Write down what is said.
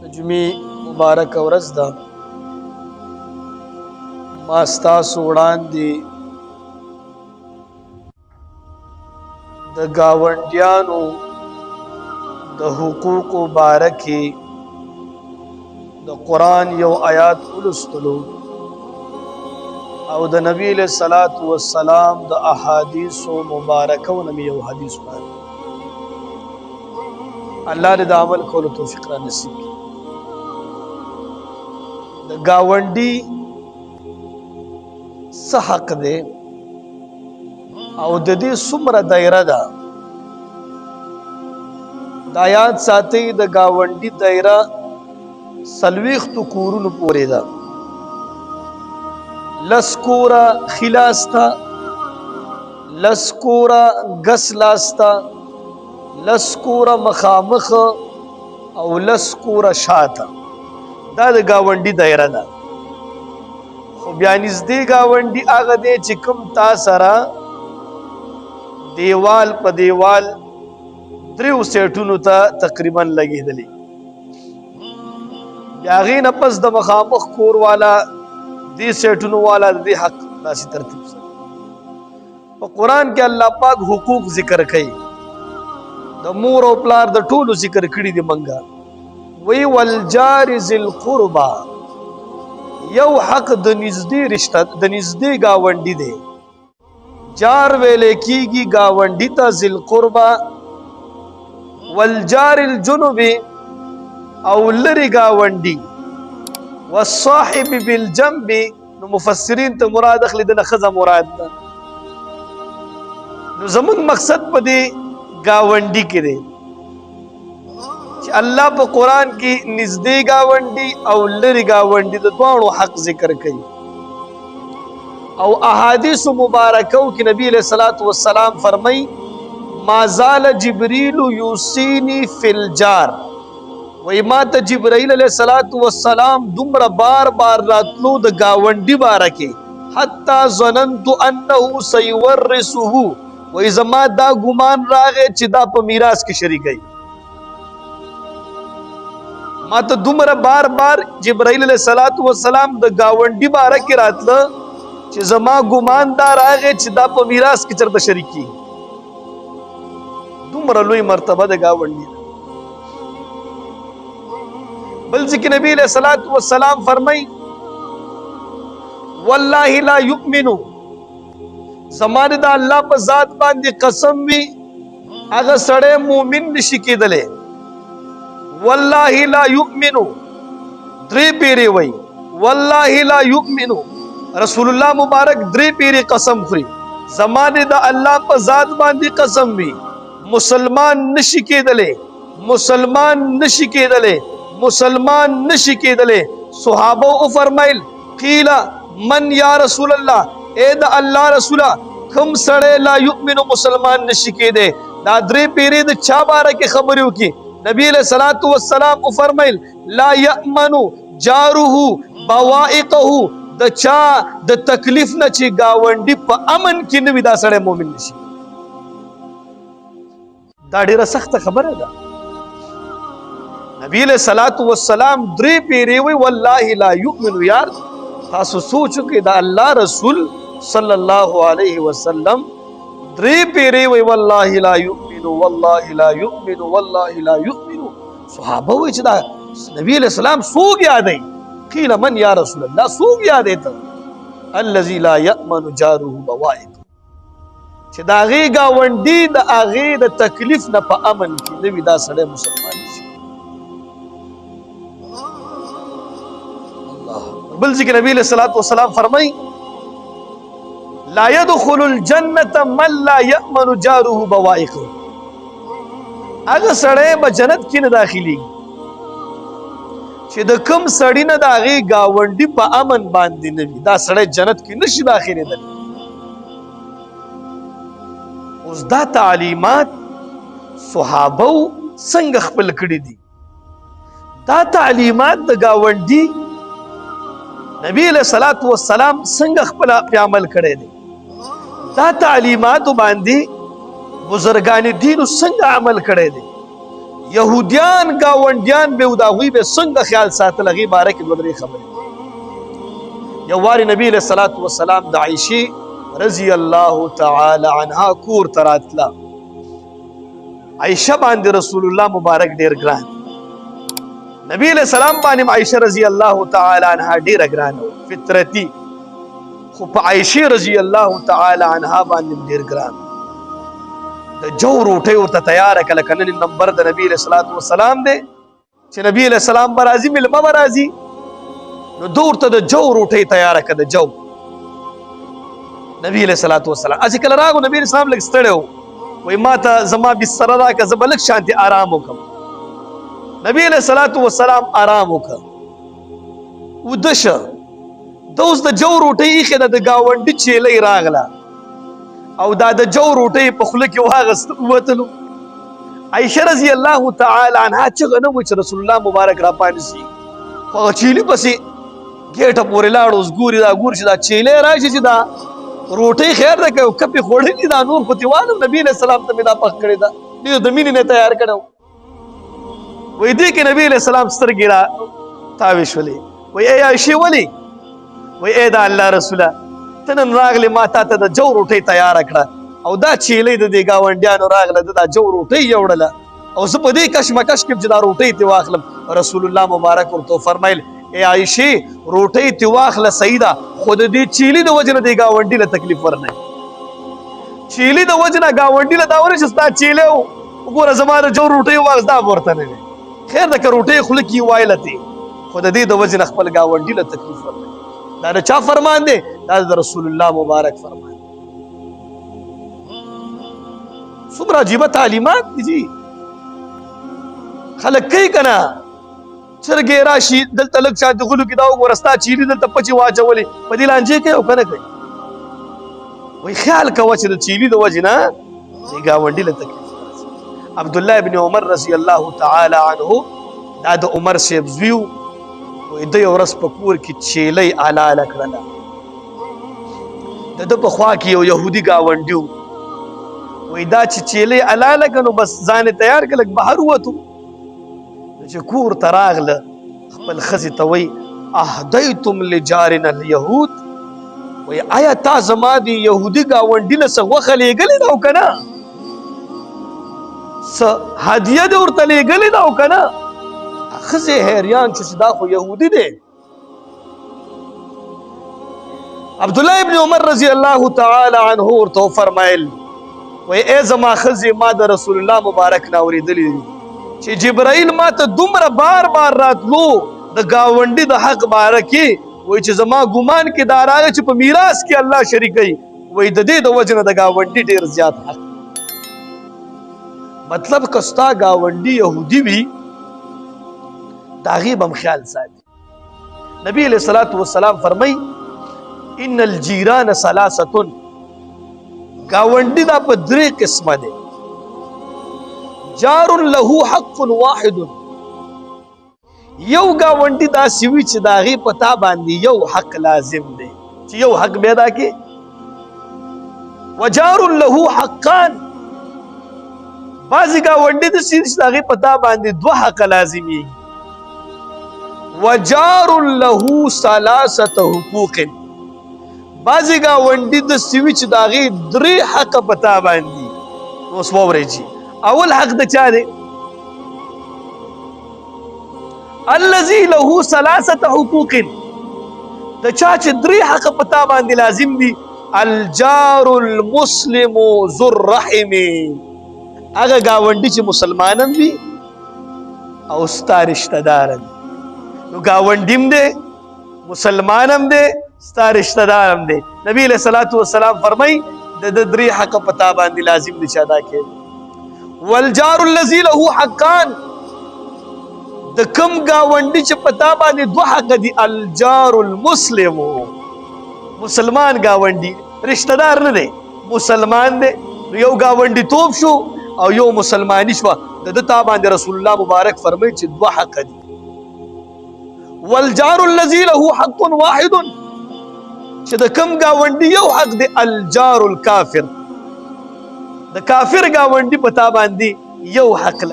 جمعې مبارک ورځ ده. ما ستاسو وړاندې د ګاونډیانو د حقوقو باره کې د قرآن یو آیات ولوستلو او د نبی علیہ الصلوۃ والسلام د احادیثو مبارکو نه یو حدیث وایي. الله دې د عمل کولو توفیق را نصیب کړي. د گاونډي څه حق دی او د دې څومره دایره ده دا یاد ساتئ. د گاونډي دایره 40 کورونو پورې ده. 10 کوره خلاستا، 10 کوره ګس لاستا، 10 کوره مخامخ او 10 کوره شاته. دا د گاونډي دایره ده. خو بیا نږدې گاونډي هغه دی چې کوم تا سره دیوال په دیوال 3 سیټونو ته تقریبا لګېدلی. بیا هغې نه پس د مخامخ کور والا دې سیټونو والا د دې حق داسې ترتیب سره په قرآن کې الله پاک حقوق ذکر کوي. د مور او پلار د ټولو ذکر کړي دي. منګه وی والجار ذی القربى یو حق د نږدې رشتہ د نږدې گاونډي دی. جار ویلې کیږي گاونډي ته ذی القربى. والجار الجنب او لری گاونډي. والصاحب بالجنب نو مفسرین ته مراد اخلي دنه خزه مراد ده. نو زمون مقصد په دې گاونډي کې دی چې الله په قرآن کې نږدې گاونډي او لری گاونډي د دواړو حق ذکر کوي. او احادیث مبارکو کې نبی علیہ الصلوۃ والسلام فرمای ما زال جبریل یوصینی فی الجار. وای ما ته جبرائیل علیہ الصلوۃ والسلام دومره بار بار راتلو د گاونډي باره کې حتی ظننت انه سیورثه. وای زما دا ګمان راغی چې دا په میراث کې شریکي. ما ته دومره بار بار جبرائیل علیہ الصلوۃ والسلام د گاونډي باره کې راتله چې زما ګمان دا راغی چې دا په میراث کې چرته شریکي. دومره لوی مرتبه د گاونډي. بل ځکه نبی علیہ الصلوۃ والسلام فرمای والله لا یؤمن زمانه د الله په ذات باندې قسم وی هغه سړی مؤمن نشي کېدلی. والله لا یؤمن 3 پیری وی والله لا یؤمن. رسول الله مبارک 3 پیری قسم خوري. زمانه د الله په ذات باندې قسم وی مسلمان نشي کېدلی، مسلمان نشي کېدلی، مسلمان نشي کېدلی. صحابه او فرمایل قیل من یا رسول الله اے دا الله رسوله کوم سړی لا یؤمن مسلمان نشي کېدی. دا 3 پیری د چا باره کې خبرې وکړي. نبی علیہ الصلوۃ والسلام او فرمایل لا یأمن جاره بوائقه. د چا د تکلیف نه چې گاونډي په امن کې نه وي دا سړی مؤمن نشي. دا ډیره سخته خبره ده. نبی علیہ الصلوۃ والسلام 3 پیری وی والله لا یؤمن. یار تاسو سوچو کې دا الله رسول صلی الله علیه وسلم 3 پیری وی والله لا یؤمن والله لا یؤمن والله لا یؤمن. صحابه وی چې دا نبی علیہ السلام سوګ یادای. قیل من یا رسول الله سوګ یادای ته الذي لا یأمن جاره بوائق. چې دا غي گاونډي د اغه د تکلیف نه په امن کې نوی دا سړی مسلمان شي. الله بل ذکر نبی علیہ الصلوۃ والسلام فرمای لا يدخل الجنه من لا يأمن جاره بوائقه. اگه سړی به جنت کې نه داخلي چې د کم سړی نه د هغې ګاونډي په امن باندې نه وي. دا سړی جنت کې نشي داخلېدلی. اوس دا تعلیمات صحابو څنګه خپل کړي دي؟ دا تعلیمات د ګاونډي نبی علیہ الصلوۃ والسلام څنګه خپل په عمل کړي دي؟ دا تعلیمات باندې بزرگان دین څنګه عمل کړي دي؟ يهوديان گاونډیان به دا غوي به څنګه خیال ساتل غي باره کې دوه درې خبرې. یو واری نبی علیہ الصلوۃ والسلام د عائشہ رضی الله تعالی عنها کور تراتلا. عائشہ باندې رسول الله مبارک ډیر ګران، نبی علیہ السلام باندې عائشہ رضی الله تعالی عنها ډیر ګران فطرتي، خو په عائشہ رضی الله تعالی عنها باندې ډیر ګران. د جو روټي ورته تیار کله کنه نمبر د نبی علیہ الصلوۃ والسلام دی چې نبی علیہ السلام برازي ملما برازي نو دورته د جو روټي تیار کړه. جو نبی علیہ الصلوۃ والسلام اځ کله راغو نبی علیہ السلام لګ ستړیو وای ماته زما بستر راکه زبلک شانتي آرام وکم. نبی علیہ الصلوۃ والسلام آرام وکم ودش دوس د جو روټي خله د گاونډي چيلې راغله او دا د جو روټي په خله کې واغست وتلو. عائشہ رضی الله تعالی عنها چې غنه و چې رسول الله مبارک را پانسي خو چيلې پسې ګټه پورې لاړو ګوري دا ګور چې دا چيلې راشي چې دا روټي خیر ده که کپي خوړې دي دا نور پتیوانو نبی علیہ السلام ته دا پخ کړی دا دې د مینې نه تیار کړو. وې دې کې نبی علیہ السلام سترګې را تاویش ولې وې اے عائشہ ولې وې اے دا الله رسوله تنن راغلی ما تا ته د جو روټي تیار کړه او دا چيلې د دې گاونډیانو راغله دا جو روټي یوړله او زه په دې کشمکش کې چې دا روټي تی واخلم. رسول الله مبارک ورته فرمایل اے عائشہ روټي تی واخله سیدا خود دې چيلې د وجنه دې گاونډي له تکلیف ورنه چيلې د وجنه گاونډي له دا ورشه ستا چيلې وګوره زماره جو روټي واغدا ورته نه خیر د روټي خلک یې وایلته خود دې د وجنه خپل گاونډي له تکلیف ورنه. دا چا فرمان دی؟ دا د رسول الله مبارک فرمان. څومره عجیبه تعلیمات دي جی خلک کوي کنه چرګې راشي دلته لږ شانتي غلو کې دا وګوره ستا چیلي دلته پچې واچولې په دې لانجې کوي او که نه کوي. وایي خیال کوه چې د چیلي د وجې نه دې ګاونډي له تکلیف راځي. عبدالله ابن عمر رضی الله تعالی عنه دا د عمر صاحب زوی و. وایي د یو ورځ په کور کې چیلۍ حلاله کړله. د ده په خوا کې یو یهودي ګاونډي و. وایي دا چې چیلۍ حلاله کړه نو بس ځان یې تیار کړه لږ بهر ووتو چې کور ته راغله خپل ښځې ته وایي اهدیتم لجارنا الیهود وایي آیا تا زما د یهودي ګاونډي له څه غوښه لیږلې ده او که نه څه هدیه دې ورته لیږلې ده او که نه. ښځې حیریان شو چې دا خو یهودي دی. عبدالله ابن عمر رضی الله تعالی عنه ورته وفرمایل وایي ای زما ښځې ما د رسول الله مبارک نه اورېدلي دي چې جبرائیل ما ته دومره بار بار راتلو د گاونډي د حق باره کې وایي چې زما ګمان کې دا راغی چې په میراث کې الله شریکوي وایي د دې د وجې نه د گاونډي ډېر زیات حق. مطلب که ستا ګاونډي یهودي وي د هغې به هم خیال ساتي. نبی علیہ الصلوۃ والسلام فرمایي ان الجیران ثلاثة گاونډي دا په درې قسمه دی. جار له حق واحد یو گاونډي داسې وي چې د هغې په تا باندې یو حق لازم دی چې یو حق بیا ادا کړې. وجار له حقان بعضې ګاونډي داسې دي چې د هغې په تا باندې دوه حق لازمیږي. وجار له ثلاثة حقوق بعضې ګاونډي داسې وي چې د هغې درې حقه په تا باندې. اوس واورئ چې اول حق د چا دی؟ الذي له ثلاثة حقوق د چا چې درې حق په تا باندې لازم دي. الجار المسلم ذو الرحم هغه ګاونډي چې مسلمانان وي او ستا رشته دار دي. نو ګاونډي هم دی مسلمان هم دی ستا رشته دار هم دی. نبی علیہ الصلوۃ والسلام فرمایي د درې حق په تا باندې لازم دي چې ادا کړي. والجار الذي له حقان د کم ګاونډي چې په تا باندې دوه حق دي. الجار المسلم مسلمان ګاونډي رشته دار نه دی مسلمان دی. یو ګاونډي توب شو او یو مسلمانی شو د ده تا باندې رسول الله مبارک فرمایي چې دوه حق دي. والجار الذي له حق واحد چې د کم ګاونډي یو حق دی. الجار الکافر د کافر ګاونډي په تا باندې یو حق